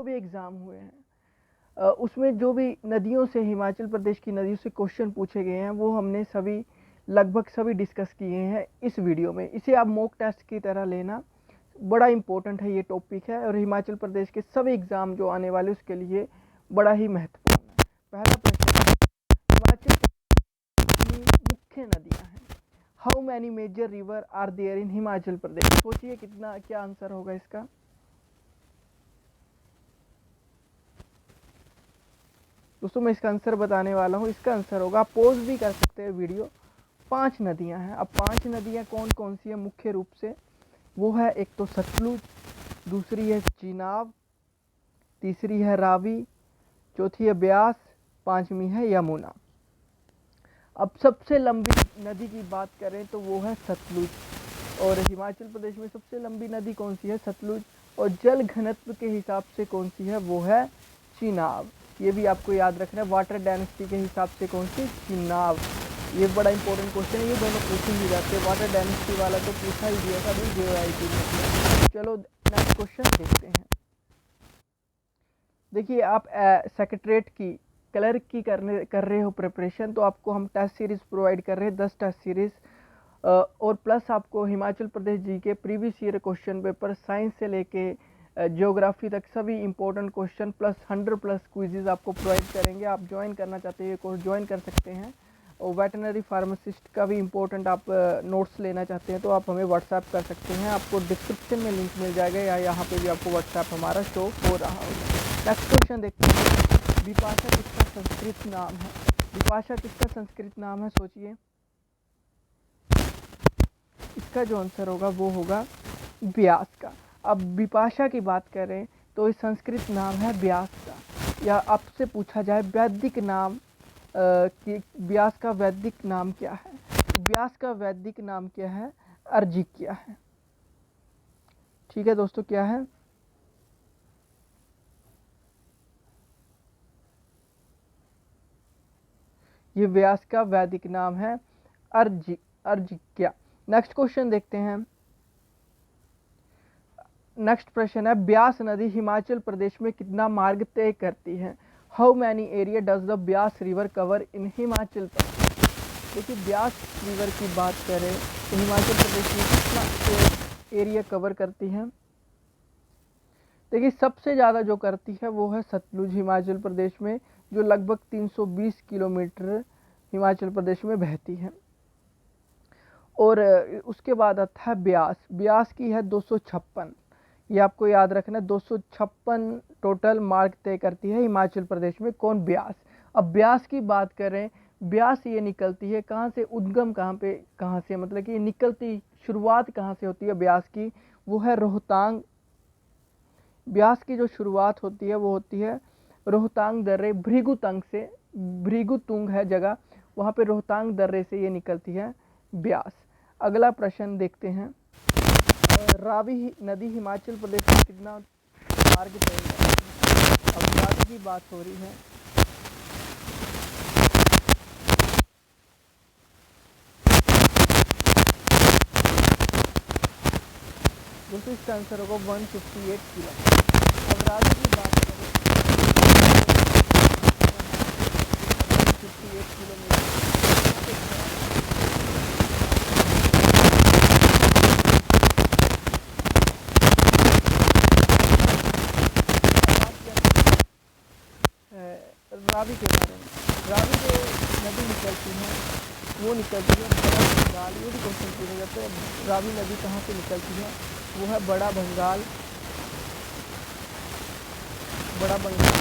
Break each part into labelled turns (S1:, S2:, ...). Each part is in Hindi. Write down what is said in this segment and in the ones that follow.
S1: जो भी एग्ज़ाम हुए हैं उसमें जो भी नदियों से, हिमाचल प्रदेश की नदियों से क्वेश्चन पूछे गए हैं वो हमने लगभग सभी डिस्कस किए हैं इस वीडियो में। इसे आप मॉक टेस्ट की तरह लेना, बड़ा इंपॉर्टेंट है ये टॉपिक है और हिमाचल प्रदेश के सभी एग्ज़ाम जो आने वाले उसके लिए बड़ा ही महत्वपूर्ण है। पहला प्रश्न, हिमाचल की मुख्य नदियाँ हैं। How many major river are there in Himachal Pradesh? सोचिए कितना, क्या आंसर होगा इसका। दोस्तों मैं इसका आंसर बताने वाला हूँ। इसका आंसर होगा, आप पॉज भी कर सकते हैं वीडियो। 5 नदियाँ हैं। अब 5 नदियाँ कौन कौन सी है मुख्य रूप से? वो है, एक तो सतलुज, दूसरी है चिनाब, तीसरी है रावी, चौथी है ब्यास, पांचवी है यमुना। अब सबसे लंबी नदी की बात करें तो वो है सतलुज, और हिमाचल प्रदेश में सबसे लंबी नदी कौन सी है? सतलुज। और जल घनत्व के हिसाब से कौन सी है? वो है चिनाब। ये भी आपको याद रखना है, वाटर डेंसिटी के हिसाब से कौन सी? चिनाब। ये बड़ा इंपॉर्टेंट क्वेश्चन है, ये दोनों पूछे ही जाते हैं। वाटर डेंसिटी वाला तो पूछा ही दिया था अभी JIT में। चलो नेक्स्ट क्वेश्चन देखते हैं। देखिए, आप सेक्रेटरीट की क्लर्क की कर रहे हो प्रिपरेशन, तो आपको हम टेस्ट सीरीज़ प्रोवाइड कर रहे हैं, 10 टेस्ट सीरीज़, और प्लस आपको हिमाचल प्रदेश जी के previous year question paper science से लेके ज्योग्राफी तक सभी इंपॉर्टेंट क्वेश्चन प्लस 100+ क्विजेज आपको प्रोवाइड करेंगे। आप ज्वाइन करना चाहते हैं ये कोर्स ज्वाइन कर सकते हैं। और वेटनरी फार्मासिस्ट का भी इंपॉर्टेंट आप नोट्स लेना चाहते हैं तो आप हमें व्हाट्सएप कर सकते हैं। आपको डिस्क्रिप्शन में लिंक मिल जाएगा या यहाँ पे भी आपको व्हाट्सएप हमारा शो हो रहा होगा। नेक्स्ट क्वेश्चन देखते हैं, बिपाशा किसका संस्कृत नाम है? बिपाशा किसका संस्कृत नाम है? सोचिए। इसका जो आंसर होगा वो होगा व्यास का। अब बिपाशा की बात करें तो इस संस्कृत नाम है व्यास का। या आपसे पूछा जाए वैदिक नाम कि व्यास का वैदिक नाम क्या है? व्यास का वैदिक नाम क्या है? अर्जिक्य है। ठीक है दोस्तों, क्या है? ये व्यास का वैदिक नाम है अर्जिक्य। नेक्स्ट क्वेश्चन देखते हैं। नेक्स्ट प्रश्न है, ब्यास नदी हिमाचल प्रदेश में कितना मार्ग तय करती है? How many area does the Beas river cover in Himachal Pradesh? देखिए, ब्यास रिवर की बात करें तो हिमाचल प्रदेश में कितना एरिया कवर करती है? देखिए, सबसे ज़्यादा जो करती है वो है सतलुज हिमाचल प्रदेश में, जो लगभग 320 किलोमीटर हिमाचल प्रदेश में बहती है। और उसके बाद आता है ब्यास। ब्यास की है 256, ये आपको याद रखना है। 256 टोटल मार्ग तय करती है हिमाचल प्रदेश में। कौन? ब्यास। अब ब्यास की बात करें, ब्यास ये निकलती है कहाँ से? उद्गम कहाँ से, मतलब कि निकलती शुरुआत कहाँ से होती है ब्यास की? वो है रोहतांग। ब्यास की जो शुरुआत होती है वो होती है रोहतांग दर्रे, भृगुतंग से। भृगुतुंग है जगह, वहाँ पे रोहतांग दर्रे से ये निकलती है ब्यास। अगला प्रश्न देखते हैं, रावी नदी हिमाचल प्रदेश में कितना मार्ग तय करती है? अब रावी की बात हो रही है। दोस्तों इसका आंसर होगा 158 किलोमीटर। अब रावी की बात करें, 158 किलोमीटर। रावी के बारे में, रावी जो नदी निकलती है वो निकलती है बड़ा बंगाल। ये भी क्वेश्चन पूछे जाते हैं, रावी नदी कहाँ से निकलती है? वो है बड़ा बंगाल। बड़ा बंगाल।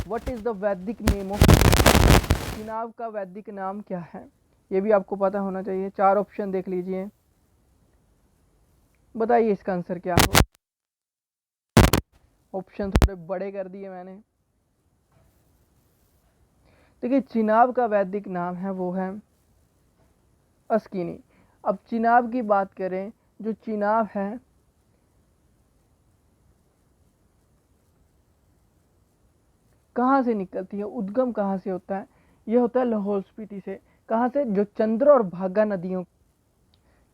S1: व्हाट इज द वैदिक नेम ऑफ चिनाब? चिनाब का वैदिक नाम क्या है? ये भी आपको पता होना चाहिए। 4 ऑप्शन देख लीजिए, बताइए इसका आंसर क्या हो। ऑप्शन थोड़े बड़े कर दिए मैंने। देखिए, चिनाब का वैदिक नाम है वो है अस्किनी। अब चिनाब की बात करें, जो चिनाब है कहाँ से निकलती है? उद्गम कहाँ से होता है? ये होता है लाहौल स्पीति से। कहाँ से? जो चंद्र और भागा नदियों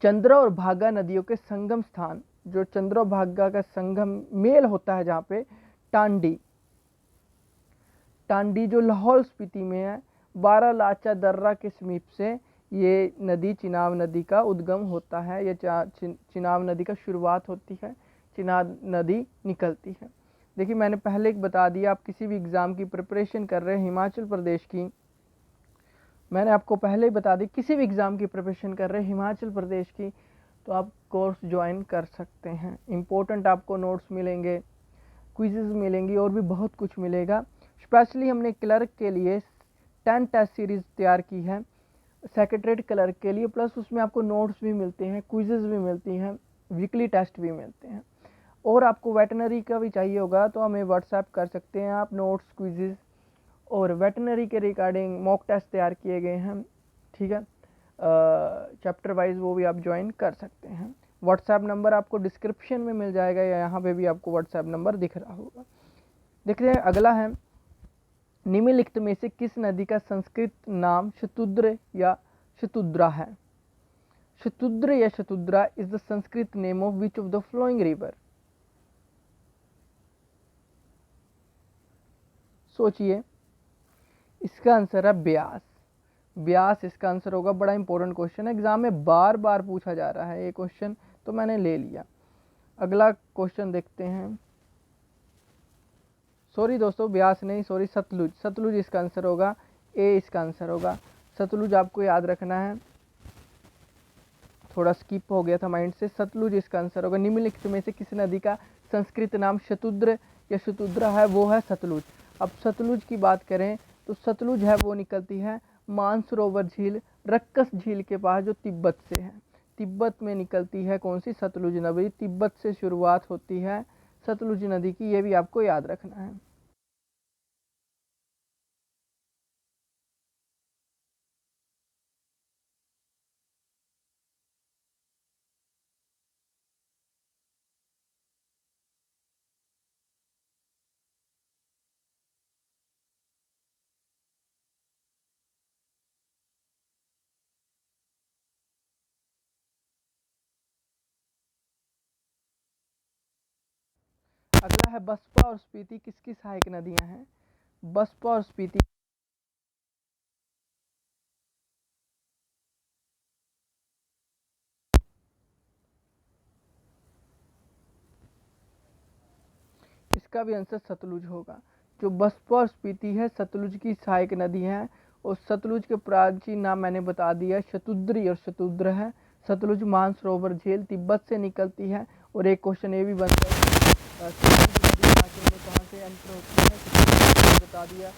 S1: चंद्रा और भागा नदियों के संगम स्थान, जो चंद्रा और भागा का संगम मेल होता है जहाँ पे, टांडी। टांडी जो लाहौल स्पीति में है, बारालाचा दर्रा के समीप से ये नदी चिनाब नदी का उद्गम होता है, ये चिनाब नदी का शुरुआत होती है, चिनाब नदी निकलती है। देखिए मैंने पहले एक बता दिया, आप किसी भी एग्ज़ाम की प्रिपरेशन कर रहे हैं हिमाचल प्रदेश की, मैंने आपको पहले ही बता दी, किसी भी एग्ज़ाम की प्रिपरेशन कर रहे हैं हिमाचल प्रदेश की तो आप कोर्स ज्वाइन कर सकते हैं। इम्पोर्टेंट आपको नोट्स मिलेंगे, क्विज़ेस मिलेंगी और भी बहुत कुछ मिलेगा। स्पेशली हमने क्लर्क के लिए 10 टेस्ट सीरीज़ तैयार की है सेक्रेटरीट क्लर्क के लिए, प्लस उसमें आपको नोट्स भी मिलते हैं, क्विज़ेस भी मिलती हैं, वीकली टेस्ट भी मिलते हैं। और आपको वेटनरी का भी चाहिए होगा तो हमें व्हाट्सएप कर सकते हैं आप, नोट्स, क्विज़ेस और वेटनरी के रिगार्डिंग मॉक टेस्ट तैयार किए गए हैं, ठीक है, चैप्टर वाइज, वो भी आप ज्वाइन कर सकते हैं। व्हाट्सएप नंबर आपको डिस्क्रिप्शन में मिल जाएगा या यहाँ पे भी आपको व्हाट्सएप नंबर दिख रहा होगा। देखते हैं अगला है, निम्नलिखित में से किस नदी का संस्कृत नाम शतुद्र या शतुद्रा है? शतुद्र या Shatudra is the Sanskrit name of which of the flowing river? सोचिए, इसका आंसर है ब्यास। ब्यास इसका आंसर होगा। बड़ा इंपॉर्टेंट क्वेश्चन है, एग्जाम में बार बार पूछा जा रहा है ये क्वेश्चन, तो मैंने ले लिया। अगला क्वेश्चन देखते हैं। सॉरी दोस्तों, ब्यास नहीं, सॉरी, सतलुज। सतलुज इसका आंसर होगा, ए इसका आंसर होगा। सतलुज आपको याद रखना है, थोड़ा स्किप हो गया था माइंड से। सतलुज इसका आंसर होगा। निम्नलिखित में से किस नदी का संस्कृत नाम शतुद्र या शतुद्रा है? वो है सतलुज। अब सतलुज की बात करें तो सतलुज है वो निकलती है मानसरोवर झील, रक्कस झील के पास, जो तिब्बत से है। तिब्बत में निकलती है कौन सी? सतलुज नदी। तिब्बत से शुरुआत होती है सतलुज नदी की, ये भी आपको याद रखना है। अगला है, बसपा और स्पीति किसकी सहायक नदियां हैं? बसपा और स्पीति इसका भी आंसर सतलुज होगा। जो बसपा और स्पीति है सतलुज की सहायक नदी है, और सतलुज के प्राचीन नाम मैंने बता दिया, शतुद्री और शतुद्र है। सतलुज मानसरोवर झील तिब्बत से निकलती है। और एक क्वेश्चन ये भी बनता है, सतलुज नदी हिमाचल में कहाँ से एंटर होती है? बता दिया।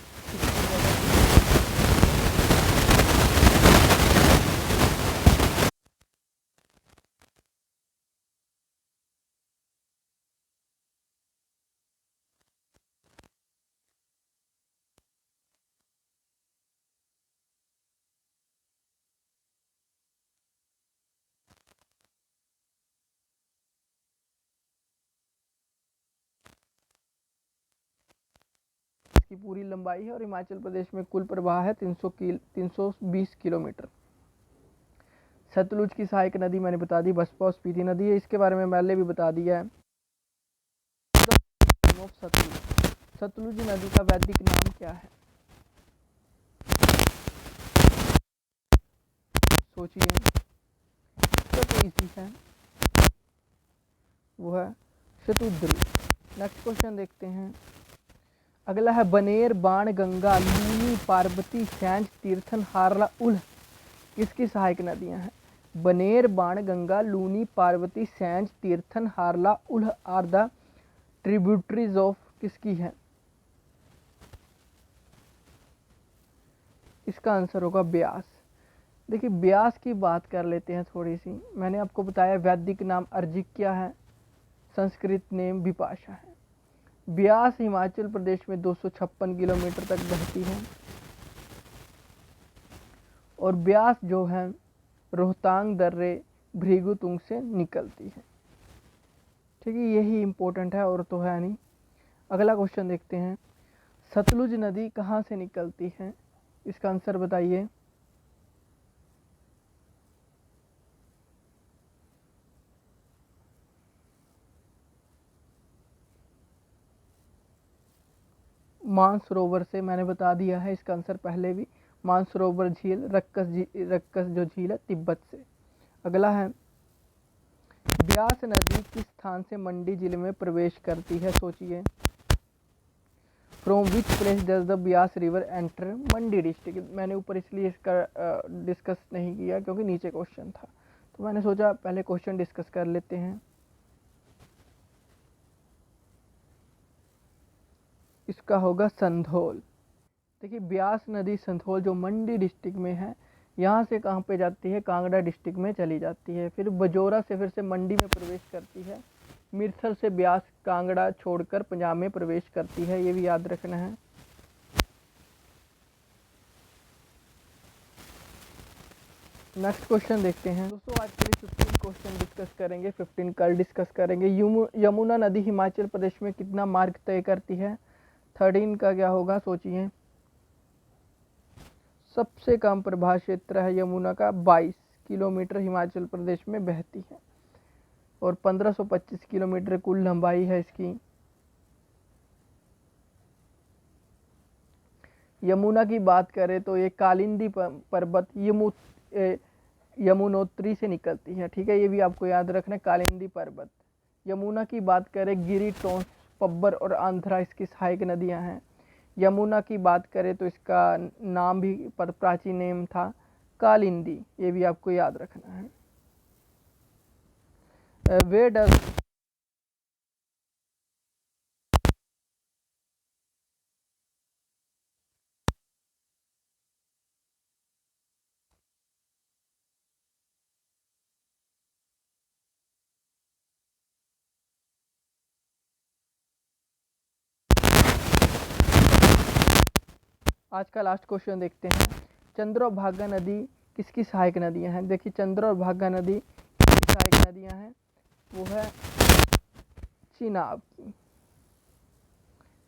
S1: की पूरी लंबाई है और हिमाचल प्रदेश में कुल प्रवाह है 320 किलोमीटर। सतलुज की सहायक नदी मैंने बता दी, बसपा और स्पीति नदी है, इसके बारे में पहले भी बता दिया है। सतलुज, सतलुज नदी का वैदिक नाम क्या है? सोचिए, तो इजी है, वो है शतुद्री। नेक्स्ट क्वेश्चन देखते हैं। अगला है, बनेर, बाण गंगा, लूनी, पार्वती, सैंज, तीर्थन, हारला, उल्ह किसकी सहायक नदियां हैं? बनेर, बाण गंगा, लूनी, पार्वती, सैंज, तीर्थन, हारला, उल्ह आर द ट्रिब्यूटरीज ऑफ किसकी है? इसका आंसर होगा ब्यास। देखिए ब्यास की बात कर लेते हैं थोड़ी सी। मैंने आपको बताया वैदिक नाम अर्जिक्या है, संस्कृत नेम विपाशा है। ब्यास हिमाचल प्रदेश में 256 किलोमीटर तक बहती है, और ब्यास जो है रोहतांग दर्रे, भृगुतुंग से निकलती है। ठीक है, यही इंपॉर्टेंट है और तो है नहीं। अगला क्वेश्चन देखते हैं। सतलुज नदी कहाँ से निकलती है? इसका आंसर बताइए। मानसरोवर से, मैंने बता दिया है इसका आंसर पहले भी। मानसरोवर झील, रक्कस जो झील है तिब्बत से। अगला है, ब्यास नदी किस स्थान से मंडी जिले में प्रवेश करती है? सोचिए। From which place does the Beas river enter Mandi district? मैंने ऊपर इसलिए इसका डिस्कस नहीं किया क्योंकि नीचे क्वेश्चन था, तो मैंने सोचा पहले क्वेश्चन डिस्कस कर लेते हैं। इसका होगा संधोल। देखिए ब्यास नदी संधोल जो मंडी डिस्ट्रिक्ट में है, यहाँ से कहाँ पे जाती है? कांगड़ा डिस्ट्रिक्ट में चली जाती है। फिर बजोरा से फिर से मंडी में प्रवेश करती है। मिर्थल से ब्यास कांगड़ा छोड़कर पंजाब में प्रवेश करती है, ये भी याद रखना है। नेक्स्ट क्वेश्चन देखते हैं दोस्तों। आज के लिए 15 क्वेश्चन डिस्कस करेंगे, 15 कल डिस्कस करेंगे। यमुना नदी हिमाचल प्रदेश में कितना मार्ग तय करती है? 13 का क्या होगा? सोचिए। सबसे कम प्रभाव क्षेत्र है यमुना का, 22 किलोमीटर हिमाचल प्रदेश में बहती है और 1525 किलोमीटर कुल लंबाई है इसकी। यमुना की बात करें तो ये कालिंदी पर्वत यमुनोत्री से निकलती है, ठीक है, ये भी आपको याद रखना है, कालिंदी पर्वत। यमुना की बात करें, गिरी, टोंस, पब्बर और आंध्रा इसकी सहायक नदियां हैं। यमुना की बात करें तो इसका नाम भी प्राचीन नेम था कालिंदी, ये भी आपको याद रखना है। वे डज आज का लास्ट क्वेश्चन देखते हैं। चंद्र और भागा नदी किसकी सहायक नदियां हैं? देखिए चंद्र और भागा नदी किसकी सहायक नदियां हैं? वो है चिनाब की।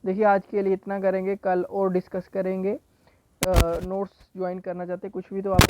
S1: देखिए आज के लिए इतना करेंगे, कल और डिस्कस करेंगे। नोट्स ज्वाइन करना चाहते कुछ भी तो आप